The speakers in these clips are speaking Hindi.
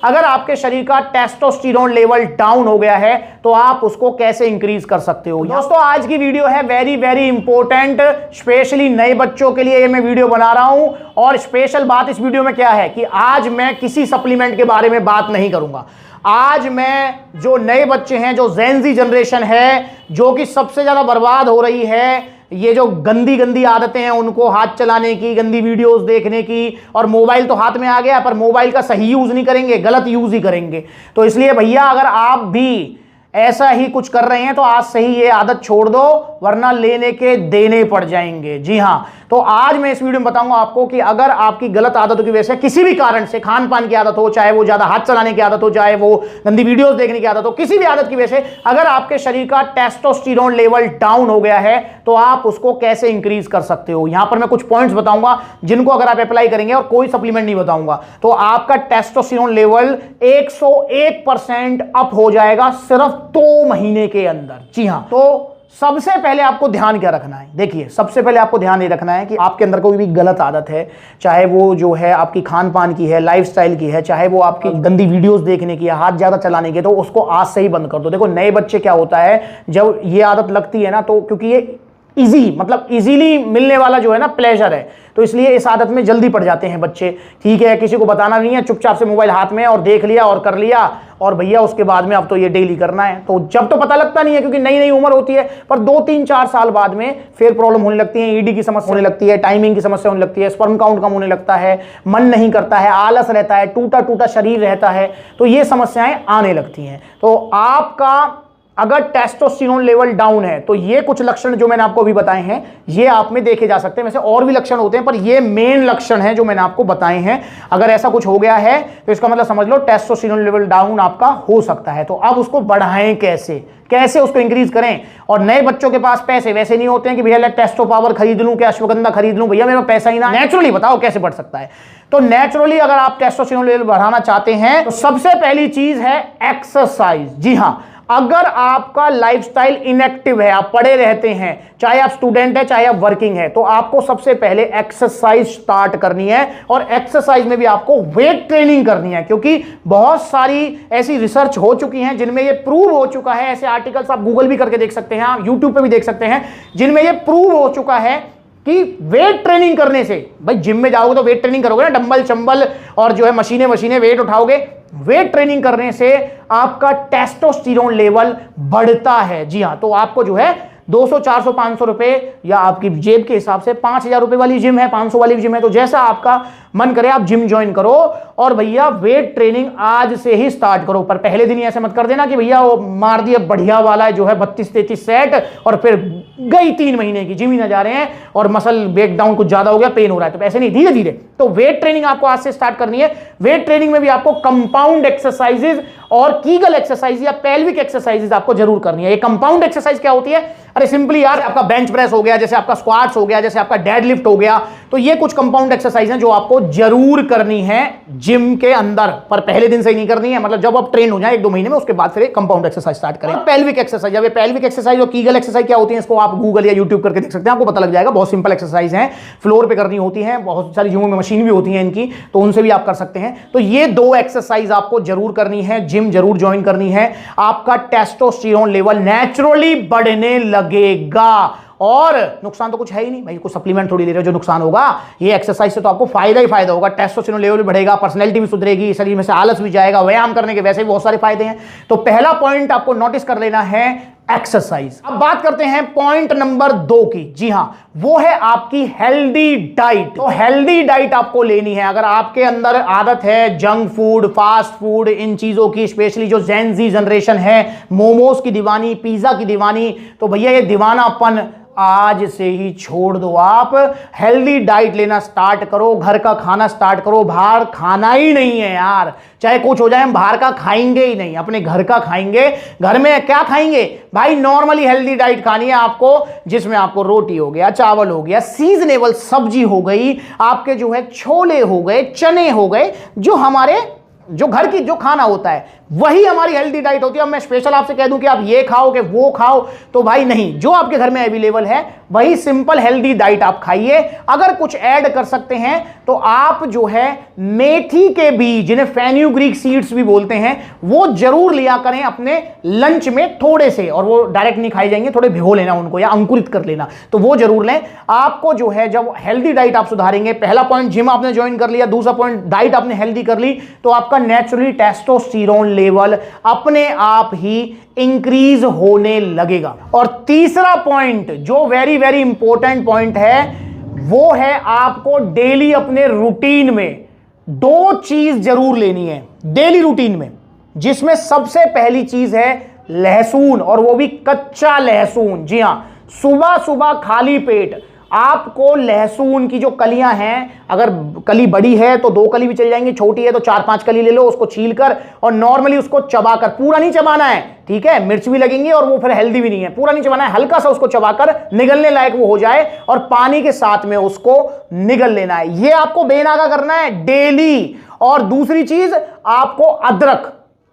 अगर आपके शरीर का टेस्टोस्टेरोन लेवल डाउन हो गया है तो आप उसको कैसे इंक्रीज कर सकते हो। दोस्तों आज की वीडियो है वेरी वेरी इंपॉर्टेंट, स्पेशली नए बच्चों के लिए मैं वीडियो बना रहा हूं। और स्पेशल बात इस वीडियो में क्या है कि आज मैं किसी सप्लीमेंट के बारे में बात नहीं करूंगा। आज मैं जो नए बच्चे हैं, जो जेन ज़ी जनरेशन है, जो कि सबसे ज्यादा बर्बाद हो रही है, ये जो गंदी गंदी आदतें हैं उनको, हाथ चलाने की, गंदी वीडियोस देखने की, और मोबाइल तो हाथ में आ गया पर मोबाइल का सही यूज नहीं करेंगे, गलत यूज ही करेंगे। तो इसलिए भैया अगर आप भी ऐसा ही कुछ कर रहे हैं तो आज से ही ये आदत छोड़ दो, वरना लेने के देने पड़ जाएंगे। जी हां, तो आज मैं इस वीडियो में बताऊंगा आपको कि अगर आपकी गलत आदतों की वजह से, किसी भी कारण से, खान पान की आदत हो, चाहे वो ज्यादा हाथ चलाने की आदत हो, चाहे वो गंदी वीडियोस देखने की आदत हो, किसी भी आदत की वजह से अगर आपके शरीर का टेस्टोस्टेरोन लेवल डाउन हो गया है तो आप उसको कैसे इंक्रीज कर सकते हो। यहां पर मैं कुछ पॉइंट्स बताऊंगा जिनको अगर आप अप्लाई करेंगे, और कोई सप्लीमेंट नहीं बताऊंगा, तो आपका टेस्टोस्टेरोन लेवल 101% अप हो जाएगा सिर्फ 2 महीने के अंदर। जी हां, तो सबसे पहले आपको ध्यान क्या रखना है, देखिए सबसे पहले आपको ध्यान ये रखना है कि आपके अंदर कोई भी गलत आदत है, चाहे वो जो है आपकी खान पान की है, लाइफस्टाइल की है, चाहे वो आपकी गंदी वीडियोस देखने की है, हाथ ज्यादा चलाने की है, तो उसको आज से ही बंद कर दो। देखो नए बच्चे क्या होता है, जब ये आदत लगती है ना, तो क्योंकि ये इजीली मिलने वाला जो है ना प्लेजर है, तो इसलिए इस आदत में जल्दी पड़ जाते हैं बच्चे। ठीक है, किसी को बताना नहीं है, चुपचाप से मोबाइल हाथ में और देख लिया और कर लिया, और भैया उसके बाद में अब तो ये डेली करना है। तो जब तो पता लगता नहीं है क्योंकि नई नई उम्र होती है, पर 2, 3, 4 साल बाद में फिर प्रॉब्लम होने लगती है, ईडी की समस्या होने लगती है, टाइमिंग की समस्या होने लगती है, स्पर्म काउंट कम होने लगता है, मन नहीं करता है, आलस रहता है, टूटा टूटा शरीर रहता है, तो ये समस्याएं आने लगती हैं। तो आपका अगर टेस्टोस्टेरोन लेवल डाउन है तो ये कुछ लक्षण जो मैंने आपको अभी बताए हैं ये आप में देखे जा सकते हैं। वैसे और भी लक्षण होते हैं पर ये मेन लक्षण हैं जो मैंने आपको बताए हैं। अगर ऐसा कुछ हो गया है तो इसका मतलब समझ लो टेस्टोस्टेरोन लेवल डाउन आपका हो सकता है। तो अब उसको बढ़ाएं कैसे उसको इंक्रीज करें। और नए बच्चों के पास पैसे वैसे नहीं होते हैं कि भैया टेस्टो पावर खरीद लूं, क्या अश्वगंधा खरीद लूं, भैया मेरे पास पैसा ही ना। नेचुरली बताओ कैसे बढ़ सकता है। तो नेचुरली अगर आप टेस्टोस्टेरोन लेवल बढ़ाना चाहते हैं तो सबसे पहली चीज है एक्सरसाइज। जी हां, अगर आपका लाइफस्टाइल इनएक्टिव है, आप पड़े रहते हैं, चाहे आप स्टूडेंट है चाहे आप वर्किंग है, तो आपको सबसे पहले एक्सरसाइज स्टार्ट करनी है। और एक्सरसाइज में भी आपको वेट ट्रेनिंग करनी है, क्योंकि बहुत सारी ऐसी रिसर्च हो चुकी हैं जिनमें ये प्रूव हो चुका है। ऐसे आर्टिकल्स आप गूगल भी करके देख सकते हैं, आप यूट्यूब पे भी देख सकते हैं, जिनमें ये प्रूव हो चुका है कि वेट ट्रेनिंग करने से, भाई जिम में जाओगे तो वेट ट्रेनिंग करोगे ना, डंबल चंबल और जो है मशीनें वेट उठाओगे, वेट ट्रेनिंग करने से आपका टेस्टोस्टेरोन लेवल बढ़ता है। जी हां, तो आपको जो है 200, 400, 500 रुपए या आपकी जेब के हिसाब से 5000 रुपए वाली जिम है, 500 वाली जिम है, तो जैसा आपका मन करे आप जिम ज्वाइन करो और भैया वेट ट्रेनिंग आज से ही स्टार्ट करो। पर पहले दिन ही ऐसे मत कर देना कि भैया वो मार दिया बढ़िया वाला जो है 32-33 सेट और फिर गई 3 महीने की, जिम ही ना जा रहे हैं और मसल ब्रेकडाउन कुछ ज्यादा हो गया, पेन हो रहा है। तो ऐसे नहीं, धीरे धीरे। तो वेट ट्रेनिंग आपको आज से स्टार्ट करनी है। वेट ट्रेनिंग में भी आपको कंपाउंड एक्सरसाइजेज और कीगल एक्सरसाइज या पेल्विक एक्सरसाइजेज आपको जरूर करनी है। ये कंपाउंड एक्सरसाइज क्या होती है? अरे सिंपली यार, आपका बेंच प्रेस हो गया, जैसे आपका स्क्वाट्स हो गया, जैसे आपका डेडलिफ्ट हो गया, तो ये कुछ कंपाउंड एक्सरसाइज हैं जो आपको जरूर करनी है जिम के अंदर। पर पहले दिन से ही नहीं करनी है, मतलब जब आप ट्रेन हो जाए 1-2 महीने में, उसके बाद फिर कंपाउंड एक्सरसाइज स्टार्ट करें। पेल्विक एक्सरसाइज, अब ये पेल्विक एक्सरसाइज और कीगल एक्सरसाइज क्या होती है, इसको आप गूगल या यूट्यूब करके देख सकते हैं, आपको पता लग जाएगा। बहुत सिंपल एक्सरसाइज है, फ्लोर पे करनी होती है, बहुत सारी जिमों में मशीन भी होती है इनकी, तो उनसे भी आप कर सकते हैं। तो ये 2 एक्सरसाइज आपको जरूर करनी है, जिम जरूर ज्वाइन करनी है। आपका टेस्टोस्टेरोन लेवल नेचुरली बढ़ने लगेगा और नुकसान तो कुछ है ही नहीं भाई, कुछ सप्लीमेंट थोड़ी ले रहे हो जो नुकसान होगा। ये एक्सरसाइज से तो आपको फायदा ही फायदा होगा। टेस्टोस्टेरोन लेवल भी बढ़ेगा, पर्सनैलिटी भी सुधरेगी, शरीर में से आलस भी जाएगा, व्यायाम करने के वैसे भी बहुत सारे फायदे हैं। तो पहला पॉइंट आपको नोटिस कर लेना है एक्सरसाइज। अब बात करते हैं पॉइंट नंबर 2 की। जी हां, वो है आपकी हेल्दी डाइट। तो हेल्दी डाइट आपको लेनी है। अगर आपके अंदर आदत है जंक फूड, फास्ट फूड, इन चीजों की, स्पेशली जो जेन ज़ी जनरेशन है, मोमोज की दीवानी, पिज्जा की दीवानी, तो भैया ये दीवानापन आज से ही छोड़ दो। आप हेल्दी डाइट लेना स्टार्ट करो, घर का खाना स्टार्ट करो। बाहर खाना ही नहीं है यार, चाहे कुछ हो जाए हम बाहर का खाएंगे ही नहीं, अपने घर का खाएंगे। घर में क्या खाएंगे भाई? नॉर्मली हेल्दी डाइट खानी है आपको, जिसमें आपको रोटी हो गया, चावल हो गया, सीजनेबल सब्जी हो गई, आपके जो है छोले हो गए, चने हो गए, जो हमारे जो घर की जो खाना होता है वही हमारी हेल्दी डाइट होती है। अब मैं स्पेशल आपसे कह दूं कि आप ये खाओ कि वो खाओ, तो भाई नहीं, जो आपके घर में अवेलेबल है वही सिंपल हेल्दी डाइट आप खाइए। अगर कुछ ऐड कर सकते हैं तो आप जो है मेथी के बीज, जिन्हें फेन्यूग्रीक सीड्स भी बोलते हैं, वो जरूर लिया करें अपने लंच में थोड़े से, और वो डायरेक्ट नहीं खाई जाएंगे, थोड़े भिगो लेना उनको या अंकुरित कर लेना, तो वो जरूर लें। आपको जो है जब हेल्दी डाइट आप सुधारेंगे, पहला पॉइंट जिम आपने ज्वाइन कर लिया, दूसरा पॉइंट डाइट आपने हेल्दी कर ली, तो आपका नेचुरली टेस्टोस्टेरोन लेवल अपने आप ही इंक्रीज होने लगेगा। और तीसरा पॉइंट जो वेरी वेरी इंपॉर्टेंट पॉइंट है, वो है आपको डेली अपने रूटीन में 2 चीज जरूर लेनी है डेली रूटीन में, जिसमें सबसे पहली चीज है लहसुन, और वो भी कच्चा लहसुन। जी हां, सुबह सुबह खाली पेट आपको लहसुन की जो कलियां हैं, अगर कली बड़ी है तो 2 कली भी चल जाएंगी, छोटी है तो 4-5 कली ले लो, उसको छीलकर और नॉर्मली उसको चबाकर, पूरा नहीं चबाना है, ठीक है, मिर्च भी लगेंगी और वो फिर हेल्दी भी नहीं है, पूरा नहीं चबाना है, हल्का सा उसको चबाकर निगलने लायक वो हो जाए और पानी के साथ में उसको निगल लेना है। ये आपको बेनागा करना है डेली। और दूसरी चीज, आपको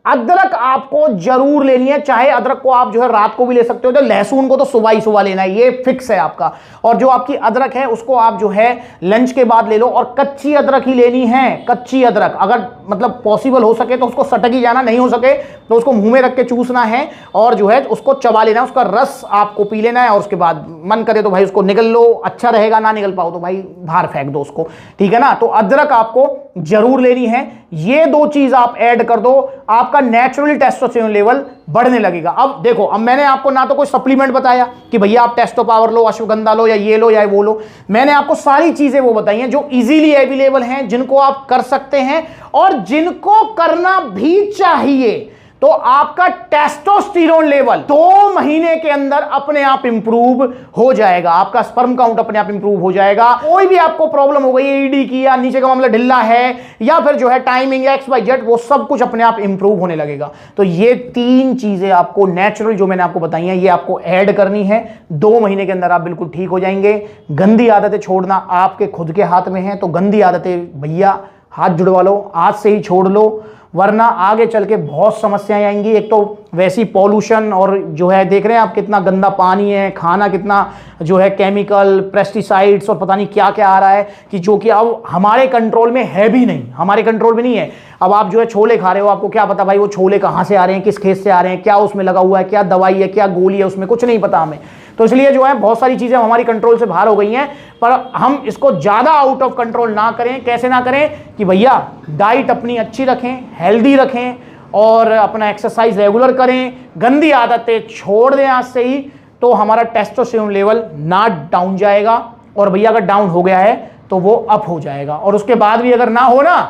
अदरक आपको जरूर लेनी है, चाहे अदरक को आप जो है रात को भी ले सकते हो, तो लहसुन को तो सुबह ही सुबह लेना है, ये फिक्स है आपका। और जो आपकी अदरक है उसको आप जो है लंच के बाद ले लो, और कच्ची अदरक ही लेनी है, कच्ची अदरक। अगर मतलब पॉसिबल हो सके तो उसको सटक ही जाना, नहीं हो सके तो उसको मुंह में रख के चूसना है और जो है उसको चबा लेना है, उसका रस आपको पी लेना है, और उसके बाद मन करे तो भाई उसको निगल लो, अच्छा रहेगा, ना निगल पाओ तो भाई बाहर फेंक दो उसको, ठीक है ना। तो अदरक आपको जरूर लेनी है। ये 2 चीज आप ऐड कर दो, आपका नेचुरली टेस्टोस्टेरोन लेवल बढ़ने लगेगा। अब देखो, अब मैंने आपको ना तो कोई सप्लीमेंट बताया कि भैया आप टेस्टो पावर लो, अश्वगंधा लो, या ये लो या वो लो, मैंने आपको सारी चीजें वो बताई हैं जो इजीली अवेलेबल हैं, जिनको आप कर सकते हैं और जिनको करना भी चाहिए। तो आपका टेस्टोस्टेरोन लेवल 2 महीने के अंदर अपने आप इंप्रूव हो जाएगा, आपका स्पर्म काउंट अपने आप इंप्रूव हो जाएगा। कोई भी आपको प्रॉब्लम हो गई है, ईडी की, या नीचे का मामला ढिल्ला है, या फिर जो है टाइमिंग या XYZ, वो सब कुछ अपने आप इंप्रूव होने लगेगा। तो ये 3 चीजें आपको नेचुरल जो मैंने आपको बताई हैं, ये आपको ऐड करनी है। 2 महीने के अंदर आप बिल्कुल ठीक हो जाएंगे। गंदी आदतें छोड़ना आपके खुद के हाथ में है, तो गंदी आदतें भैया हाथ जुड़वा लो, आज से ही छोड़ लो, वरना आगे चल के बहुत समस्याएं आएंगी। एक तो वैसी पॉल्यूशन, और जो है देख रहे हैं आप कितना गंदा पानी है, खाना कितना जो है केमिकल, पेस्टिसाइड्स और पता नहीं क्या क्या आ रहा है, कि जो कि अब हमारे कंट्रोल में है भी नहीं, हमारे कंट्रोल में नहीं है। अब आप जो है छोले खा रहे हो, आपको क्या पता भाई वो छोले कहाँ से आ रहे हैं, किस खेत से आ रहे हैं, क्या उसमें लगा हुआ है, क्या दवाई है, क्या गोली है, उसमें कुछ नहीं पता हमें। तो इसलिए जो है बहुत सारी चीजें हमारी कंट्रोल से बाहर हो गई हैं, पर हम इसको ज्यादा आउट ऑफ कंट्रोल ना करें। कैसे ना करें कि भैया डाइट अपनी अच्छी रखें, हेल्दी रखें, और अपना एक्सरसाइज रेगुलर करें, गंदी आदतें छोड़ दें आज से ही, तो हमारा टेस्टोस्टेरोन लेवल ना डाउन जाएगा, और भैया अगर डाउन हो गया है तो वो अप हो जाएगा। और उसके बाद भी अगर ना हो ना,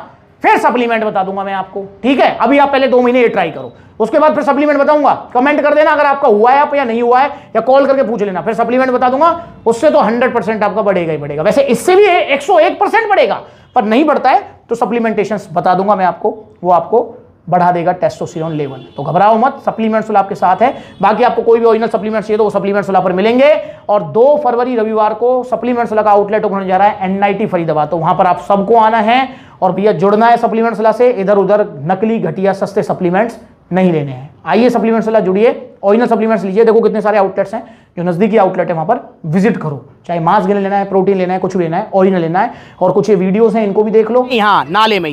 फिर सप्लीमेंट बता दूंगा मैं आपको, ठीक है। अभी आप पहले 2 महीने ये ट्राई करो, उसके बाद फिर सप्लीमेंट बताऊंगा। कमेंट कर देना अगर आपका हुआ है आप या नहीं हुआ है, या कॉल करके पूछ लेना, फिर सप्लीमेंट बता दूंगा। उससे तो 100% आपका बढ़ेगा ही बढ़ेगा, वैसे इससे भी 101% बढ़ेगा, पर नहीं बढ़ता है तो सप्लीमेंटेशन बता दूंगा मैं आपको, वो आपको बढ़ा देगा टेस्टोस्टेरोन लेवल। तो घबराओ मत, सप्लीमेंट्स वाला आपके साथ है। बाकी आपको कोई भी ओरिजिनल सप्लीमेंट्स चाहिए तो वो सप्लीमेंट्स वाला पर मिलेंगे। और 2 फरवरी रविवार को सप्लीमेंट्स वाला का आउटलेट ओपन होने जा रहा है NIT फरीदाबाद, तो वहां पर आप सबको आना है और भैया जुड़ना है सप्लीमेंट्स वाला से। इधर उधर नकली घटिया सस्ते सप्लीमेंट्स नहीं लेने हैं। आइए सप्लीमेंट्स वाला जुड़िए, ओरिजिनल सप्लीमेंट्स लीजिए। देखो कितने सारे आउटलेट्स हैं, जो नजदीकी आउटलेट है वहां पर विजिट करो, चाहे मांस गिने लेना है, प्रोटीन लेना है, कुछ भी लेना है, ओरिजिनल लेना है। और कुछ ये वीडियोस हैं, इनको भी देख लो। यहाँ नाले में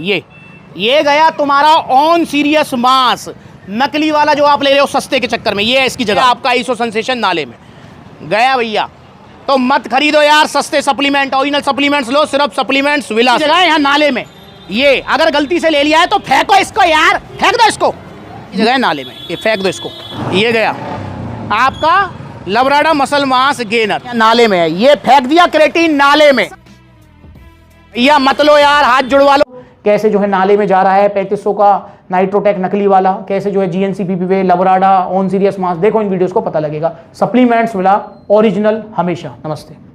ये गया तुम्हारा ऑन सीरियस मांस, नकली वाला जो आप ले रहे हो सस्ते के चक्कर में, ये है इसकी जगह। आपका आइसो सेंसेशन नाले में गया भैया, तो मत खरीदो यार सस्ते सप्लीमेंट, ओरिजिनल सप्लीमेंट्स लो, सिर्फ सप्लीमेंट्स विलास जगह है यहाँ नाले में। ये अगर गलती से ले लिया है तो फेंको इसको यार, फेंक दो इसको, जगह है नाले में, ये फेंक दो इसको। ये गया आपका लबराडा मसल मास गेनर, नाले में है, ये फेंक दिया क्रेटीन नाले में। भैया मत लो यार, हाथ जुड़वा लो। कैसे जो है नाले में जा रहा है 3500 का नाइट्रोटेक नकली वाला, कैसे जो है GNCPP पे लबराडा ऑन सीरियस मास, देखो इन वीडियोस को पता लगेगा। सप्लीमेंट्स मिला ओरिजिनल हमेशा। नमस्ते।